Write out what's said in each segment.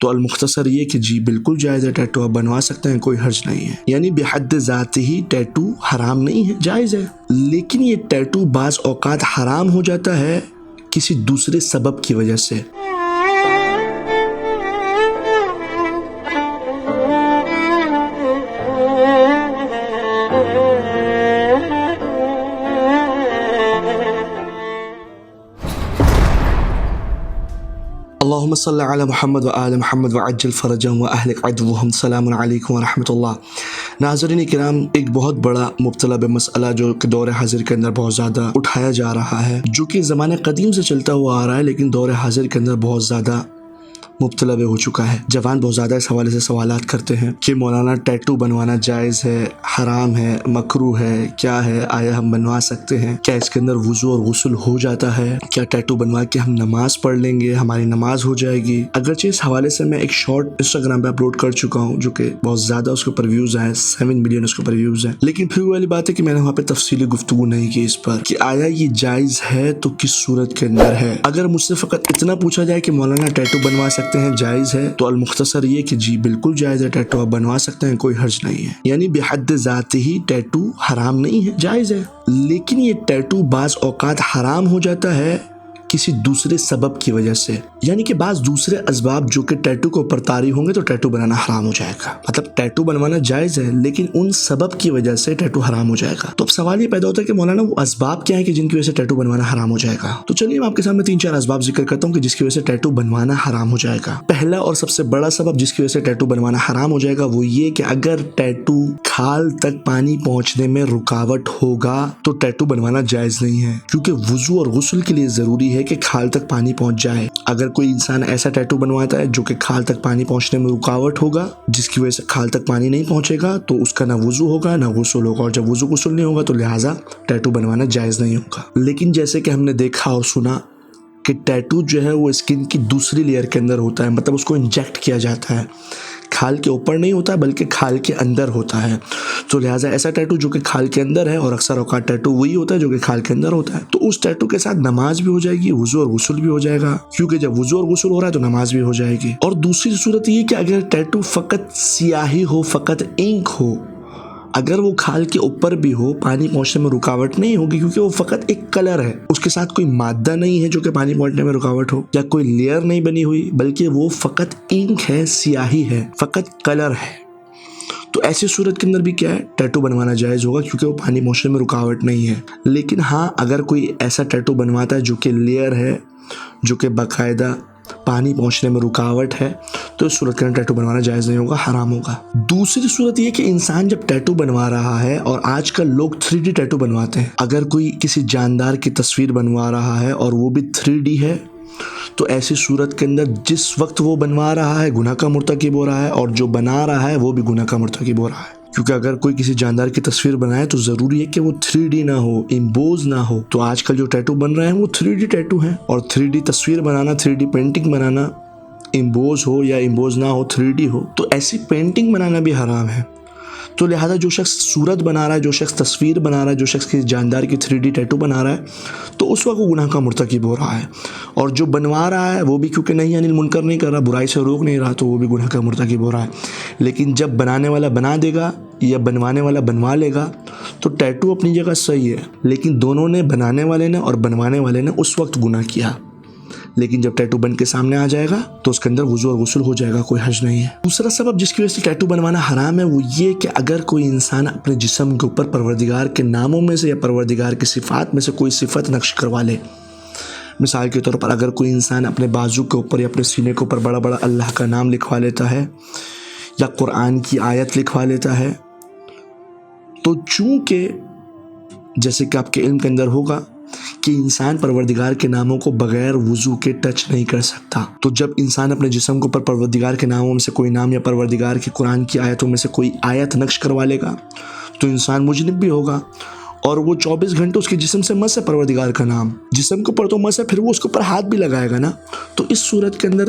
تو المختصر یہ کہ جی بالکل جائز ہے، ٹیٹو آپ بنوا سکتے ہیں، کوئی حرج نہیں ہے. یعنی بحد ذات ہی ٹیٹو حرام نہیں ہے، جائز ہے. لیکن یہ ٹیٹو بعض اوقات حرام ہو جاتا ہے کسی دوسرے سبب کی وجہ سے. اللہم صلی علی محمد و آل محمد وعجل فرجہم و اہلک عدوہم. السلام علیکم ورحمۃ اللہ. ناظرین کرام، ایک بہت بڑا مبتلا مسئلہ جو کہ دور حاضر کے اندر بہت زیادہ اٹھایا جا رہا ہے، جو کہ زمانے قدیم سے چلتا ہوا آ رہا ہے، لیکن دور حاضر کے اندر بہت زیادہ مبتلا ہو چکا ہے. جوان بہت زیادہ اس حوالے سے سوالات کرتے ہیں کہ مولانا ٹیٹو بنوانا جائز ہے، حرام ہے، مکروہ ہے، کیا ہے، آیا ہم بنوا سکتے ہیں؟ کیا اس کے اندر وضو اور غسل ہو جاتا ہے؟ کیا ٹیٹو بنوا کے ہم نماز پڑھ لیں گے، ہماری نماز ہو جائے گی؟ اگرچہ اس حوالے سے میں ایک شارٹ انسٹاگرام پہ اپلوڈ کر چکا ہوں، جو کہ بہت زیادہ اس کے اوپر ویوز ہیں، 7 ملین اس کے اوپر ویوز ہیں، لیکن پھر والی بات ہے کہ میں نے وہاں پہ تفصیلی گفتگو نہیں کی اس پر کہ آیا یہ جائز ہے تو کس صورت کے اندر ہے. اگر مجھ سے فقط اتنا پوچھا جائے کہ مولانا ٹیٹو بنوا سکتے ہیں، جائز ہے، تو المختصر یہ کہ جی بالکل جائز ہے، ٹیٹو آپ بنوا سکتے ہیں، کوئی حرج نہیں ہے. یعنی بحد ذات ہی ٹیٹو حرام نہیں ہے، جائز ہے. لیکن یہ ٹیٹو بعض اوقات حرام ہو جاتا ہے کسی دوسرے سبب کی وجہ سے. یعنی کہ بعض دوسرے اسباب جو کہ ٹیٹو کے اوپر طاری ہوں گے تو ٹیٹو بنانا حرام ہو جائے گا. مطلب ٹیٹو بنوانا جائز ہے لیکن ان سبب کی وجہ سے ٹیٹو حرام ہو جائے گا. تو اب سوال یہ پیدا ہوتا ہے کہ مولانا وہ اسباب کیا ہیں کہ جن کی وجہ سے ٹیٹو بنوانا حرام ہو جائے گا؟ تو چلیے میں آپ کے سامنے 3-4 اسباب ذکر کرتا ہوں کہ جس کی وجہ سے ٹیٹو بنوانا حرام ہو جائے گا. پہلا اور سب سے بڑا سبب جس کی وجہ سے ٹیٹو بنوانا حرام ہو جائے گا وہ یہ کہ اگر ٹیٹو کھال تک پانی پہنچنے میں رکاوٹ ہوگا تو ٹیٹو بنوانا جائز نہیں ہے، کیونکہ وضو اور غسل کے لیے ضروری ہے کہ کھال تک پانی پہنچ جائے. اگر کوئی انسان ایسا ٹیٹو بنواتا ہے جو کہ کھال تک پانی پہنچنے میں رکاوٹ ہوگا، جس کی وجہ سے کھال تک پانی نہیں پہنچے گا، تو اس کا نہ وضو ہوگا نہ غسل ہوگا، اور جب وضو غسل نہیں ہوگا تو لہٰذا ٹیٹو بنوانا جائز نہیں ہوگا. لیکن جیسے کہ ہم نے دیکھا اور سنا کہ ٹیٹو جو ہے وہ اسکن کی دوسری لیئر کے اندر ہوتا ہے، مطلب اس کو انجیکٹ کیا جاتا ہے، کھال کے اوپر نہیں ہوتا بلکہ کھال کے اندر ہوتا ہے. تو لہٰذا ایسا ٹیٹو جو کہ کھال کے اندر ہے، اور اکثر اوقات ٹیٹو وہی ہوتا ہے جو کہ کھال کے اندر ہوتا ہے، تو اس ٹیٹو کے ساتھ نماز بھی ہو جائے گی، وضو اور غسل بھی ہو جائے گا، کیونکہ جب وضو اور غسل ہو رہا ہے تو نماز بھی ہو جائے گی. اور دوسری صورت یہ کہ اگر ٹیٹو فقط سیاہی ہو، فقط انک ہو، اگر وہ کھال کے اوپر بھی ہو، پانی پہنچنے میں رکاوٹ نہیں ہوگی، کیونکہ وہ فقط ایک کلر ہے، اس کے ساتھ کوئی مادہ نہیں ہے جو کہ پانی پہنچنے میں رکاوٹ ہو، یا کوئی لیئر نہیں بنی ہوئی، بلکہ وہ فقط انک ہے، سیاہی ہے، فقط کلر ہے. تو ایسی صورت کے اندر بھی کیا ہے، ٹیٹو بنوانا جائز ہوگا، کیونکہ وہ پانی پہنچنے میں رکاوٹ نہیں ہے. لیکن ہاں، اگر کوئی ایسا ٹیٹو بنواتا ہے جو کہ لیئر ہے، جو کہ باقاعدہ پانی پہنچنے میں رکاوٹ ہے، تو اس صورت کے اندر ٹیٹو بنوانا جائز نہیں ہوگا، حرام ہوگا. دوسری صورت یہ کہ انسان جب ٹیٹو بنوا رہا ہے، اور آج کل لوگ 3D ٹیٹو بنواتے ہیں، اگر کوئی کسی جاندار کی تصویر بنوا رہا ہے اور وہ بھی 3D ہے، تو ایسی صورت کے اندر جس وقت وہ بنوا رہا ہے گناہ کا مرتکب ہو رہا ہے، اور جو بنا رہا ہے وہ بھی گناہ کا مرتکب ہو رہا ہے. کیونکہ اگر کوئی کسی جاندار کی تصویر بنائے تو ضروری ہے کہ وہ 3D نہ ہو، امبوز نہ ہو. تو آج کل جو ٹیٹو بن رہے ہیں وہ 3D ٹیٹو ہیں، اور 3D تصویر بنانا، 3D پینٹنگ بنانا، امبوز ہو یا امبوز نہ ہو، 3D ہو، تو ایسی پینٹنگ بنانا بھی حرام ہے. تو لہٰذا جو شخص صورت بنا رہا ہے، جو شخص تصویر بنا رہا ہے، جو شخص کسی جاندار کی 3D ٹیٹو بنا رہا ہے، تو اس وقت وہ گناہ کا مرتکب ہو رہا ہے. اور جو بنوا رہا ہے وہ بھی کیونکہ نہیں یعنی منکر نہیں کر رہا، برائی سے روک نہیں رہا، تو وہ بھی گناہ کا مرتکب ہو رہا ہے. لیکن جب بنانے والا بنا دے گا یا بنوانے والا بنوا لے گا تو ٹیٹو اپنی جگہ صحیح ہے، لیکن دونوں نے، بنانے والے نے اور بنوانے والے نے، اس وقت گناہ کیا. لیکن جب ٹیٹو بن کے سامنے آ جائے گا تو اس کے اندر وضو اور غسل ہو جائے گا، کوئی حرج نہیں ہے. دوسرا سبب جس کی وجہ سے ٹیٹو بنوانا حرام ہے وہ یہ کہ اگر کوئی انسان اپنے جسم کے اوپر پروردگار کے ناموں میں سے یا پروردگار کی صفات میں سے کوئی صفت نقش کروا لے. مثال کے طور پر اگر کوئی انسان اپنے بازو کے اوپر یا اپنے سینے کے اوپر بڑا بڑا اللہ کا نام لکھوا لیتا ہے یا قرآن کی آیت لکھوا لیتا ہے، تو چونکہ جیسے کہ آپ کے علم کے اندر ہوگا کہ انسان پروردگار کے ناموں کو بغیر وضو کے ٹچ نہیں کر سکتا، تو جب انسان اپنے جسم کے اوپر پروردگار کے ناموں میں سے کوئی نام یا پروردگار کی قرآن کی آیتوں میں سے کوئی آیت نقش کروا لے گا تو انسان مجرم بھی ہوگا، اور وہ 24 گھنٹے اس کے جسم سے مس ہے پروردگار کا نام، جسم کے اوپر تو مس ہے، پھر وہ اس کے اوپر ہاتھ بھی لگائے گا نا. تو اس صورت کے اندر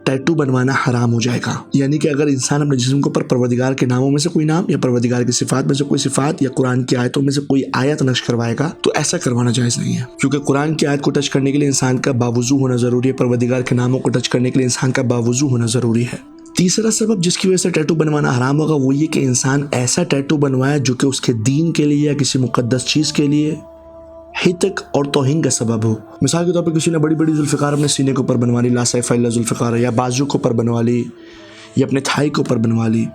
टैटू बनवाना हराम हो जाएगा। यानी कि अगर इंसान अपने जिस्म के ऊपर परवरदिगार के नामों में से कोई नाम या परवरदिगार की सिफात में से कोई सिफात या कुरान की आयतों में से कोई आयत नक्श करवाएगा तो ऐसा करवाना जायज़ नहीं है, क्योंकि कुरान की आयत को टच करने के लिए इंसान का बावुज़ू होना ज़रूरी है, परवरदिगार के नामों को टच करने के लिए इंसान का बावुज़ू होना ज़रूरी है। तीसरा सबब जिसकी वजह से टैटू बनवाना हराम होगा वो ये कि इंसान ऐसा टैटू बनवाए जो कि उसके दीन के लिए या किसी मुक़द्दस चीज़ के लिए हितक और तौहीन का सबब हो। मिसाल के तौर पर किसी ने बड़ी बड़ी जुल्फ़िकार अपने सीने के ऊपर बनवा ली, ला सैफ़ इल्ला जुल्फ़िकार, या बाजू के ऊपर बनवा ली या अपने थाई के ऊपर बनवा ली।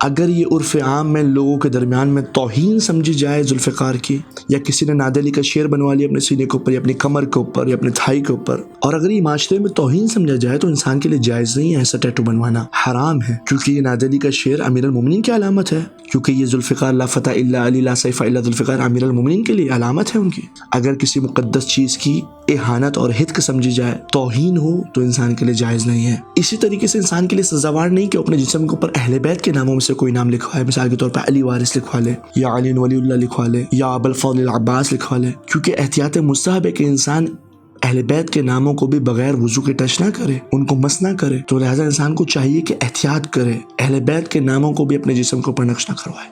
अगर ये उर्फ़ आम में लोगों के दरमियान में तौहीन समझी जाए जुल्फ़िकार की, या किसी ने नादे अली का शेर बनवा लिया अपने सीने के ऊपर या अपनी कमर के ऊपर या अपने थाई के ऊपर, और अगर ये माशरे में तौहीन समझा जाए तो इंसान के लिए जायज़ नहीं है, ऐसा टैटू बनवाना हराम है। क्योंकि ये नादे अली का शेर अमीरुल मोमिनीन की अलामत है, क्योंकि ये जुल्फ़िकार ला फ़ता इल्ला अली ला सैफ़ इल्ला जुल्फ़िकार अमीरुल मोमिनीन के लिए अलामत है उनकी। अगर किसी मुक़द्दस चीज़ की इहानत और हितक समझी जाए, तौहीन हो, तो इंसान के लिए जायज़ नहीं है। इसी तरीके से इंसान के लिए सज़ावार नहीं कि अपने जिस्म के ऊपर अहले बैत के नामों में से कोई नाम लिखवाए। मिसाल के तौर पर अली वारिस लिखवा ले, या अली वलीउल्लाह लिखवा ले, या अबुल फ़ज़ल अब्बास लिखवा ले, क्योंकि एहतियात मुस्तहब है कि इंसान अहले बैत के नामों को भी बगैर वुज़ू के टच ना करे, उनको मस ना करे। तो लिहाजा इंसान को चाहिए कि एहतियात करे, अहले बैत के नामों को भी अपने जिस्म के ऊपर नक्श ना करवाए,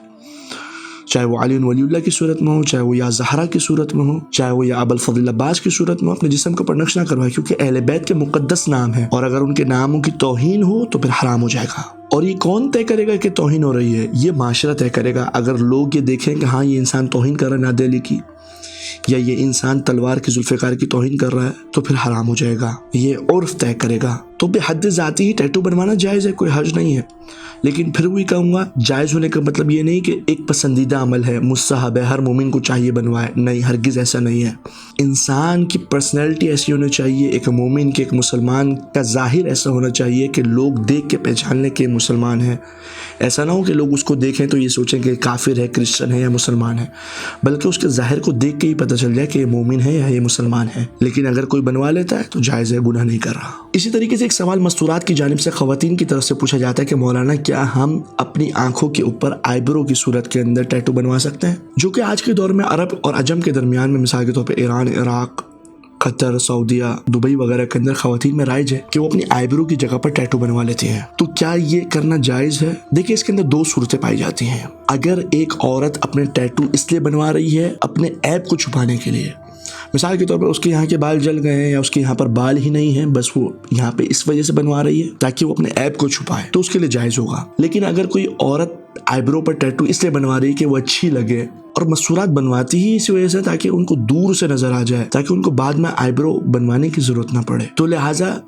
चाहे वो अली वलीउल्लाह की सूरत में हो, चाहे वो या ज़हरा की सूरत में हो, चाहे वो या अबुल फ़ज़ल अब्बास की सूरत में हो, अपने जिस्म के ऊपर नक्श ना करवाए, क्योंकि अहले बैत के मुक़द्दस नाम है और अगर उनके नामों की तौहीन हो तो फिर हराम हो जाएगा। और ये कौन तय करेगा कि तौहीन हो रही है? ये माशरा तय करेगा। अगर लोग ये देखें कि हाँ ये इंसान तौहीन कर रहा है नादे अली की, या ये इंसान तलवार की जुल्फ़िकार की तौहीन कर रहा है, तो फिर हराम हो जाएगा। ये उर्फ तय करेगा। तो बेहद ज़ाती ही टैटू बनवाना जायज़ है, कोई हर्ज नहीं है। लेकिन फिर भी कहूँगा जायज़ होने का मतलब ये नहीं कि एक पसंदीदा अमल है, मुस्तहब है, हर मोमिन को चाहिए बनवाए। नहीं, हरगिज़ ऐसा नहीं है। इंसान की पर्सनैलिटी ऐसी होनी चाहिए, एक मोमिन के, एक मुसलमान का ज़ाहिर ऐसा होना चाहिए कि लोग देख के पहचान लें कि मुसलमान है। ऐसा ना हो कि लोग उसको देखें तो ये सोचें कि काफिर है, क्रिश्चियन है या मुसलमान है, बल्कि उसके ज़ाहिर को देख के ही पता चल जाए कि ये मोमिन है या ये मुसलमान है। लेकिन अगर कोई बनवा लेता है तो जायज़ है, गुनाह नहीं कर रहा। इसी तरीके से एक सवाल मस्तूरात की जानिब से ख़वातीन की तरफ से पूछा जाता है कि मौलाना क्या हम अपनी आंखों के ऊपर आईब्रो की सूरत के अंदर टैटू बनवा सकते हैं? जो कि आज के दौर में अरब और अजम के दरमियान में, मिसाल के तौर पर ईरान, इराक, कतर, सऊदीया, दुबई वगैरह के अंदर ख़वातीन में राइज है कि वो अपनी आईब्रो की जगह पर टैटू बनवा लेती हैं। तो क्या ये करना जायज़ है? देखिए, इसके अंदर दो सूरतें पाई जाती हैं। अगर एक औरत अपने टैटू इसलिए बनवा रही है अपने ऐब को छुपाने के लिए, मिसाल के तौर पर उसके यहाँ के बाल जल गए हैं या उसके यहाँ पर बाल ही नहीं है, बस वो यहाँ पे इस वजह से बनवा रही है ताकि वो अपने ऐब को छुपाए, तो उसके लिए जायज़ होगा। लेकिन अगर कोई औरत आईब्रो पर टैटू इसलिए बनवा रही है कि वो अच्छी लगे, और मसूरात बनवाती ही इसी वजह से ताकि उनको दूर से नजर आ जाए, ताकि उनको बाद में आईब्रो बनवाने की जरूरत ना पड़े, तो लिहाजा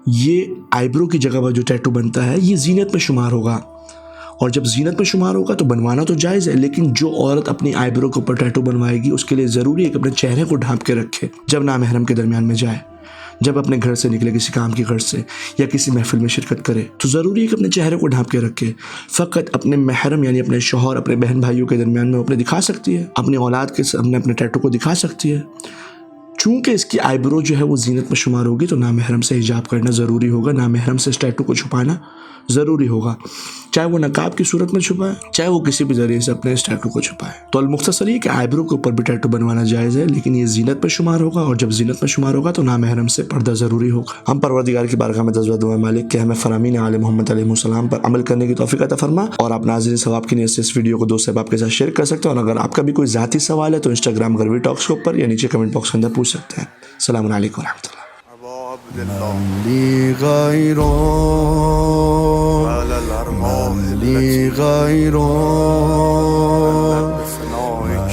ये आईब्रो की जगह पर जो टैटू बनता है ये जीनत में शुमार होगा। और जब जीनत में शुमार होगा तो बनवाना तो जायज़ है। लेकिन जो औरत अपनी आईब्रो के ऊपर टैटू बनवाएगी उसके लिए ज़रूरी है कि अपने चेहरे को ढांप के रखे जब नामहरम के दरमियान में जाए, जब अपने घर से निकले किसी काम की घर से या किसी महफिल में शिरकत करे, तो ज़रूरी है कि अपने चेहरे को ढांप के रखे। फ़कत अपने महरम यानी अपने शौहर, अपने बहन भाइयों के दरमियान में अपने दिखा सकती है, अपनी औलाद के सामने अपने टैटू को दिखा सकती है। चूँकि इसकी आईब्रो जो है वो जीनत में शुमार होगी तो नामहरम से हिजाब करना ज़रूरी होगा, नामहरम से इस टैटू को छुपाना ज़रूरी होगा, चाहे वो नकाब की सूरत में छुपाए, चाहे वो किसी भी ज़रिए से अपने इस टैटू को छुपाए। तो अलमुख्तसर ये कि आईब्रो के ऊपर भी टैटू बनवाना जायज़ है, लेकिन ये जीनत में शुमार होगा, और जब जीनत में शुमार होगा तो नामहरम से पर्दा ज़रूरी होगा। हम परवरदिगार की बारगाह में दज़्वा दुआ मालिक के हमें फ़रामीन आले मोहम्मद अलैहिस्सलाम पर अमल करने की तौफ़ीक़ अता फरमा। और आप नाज़रीन सवाब की नीयत से इस वीडियो को दोस्त अहबाब के साथ शेयर कर सकते हैं। और अगर आपका भी कोई ज़ाती सवाल है तो इंस्टाग्राम गरवी टॉक्स के ऊपर या नीचे कमेंट बॉक्स के अंदर पूछ सकते हैं। अस्सलामु अलैकुम व रहमतुल्लाह।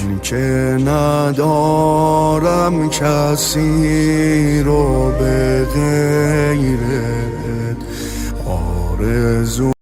من که ندارم کسی رو به غیرت آرزو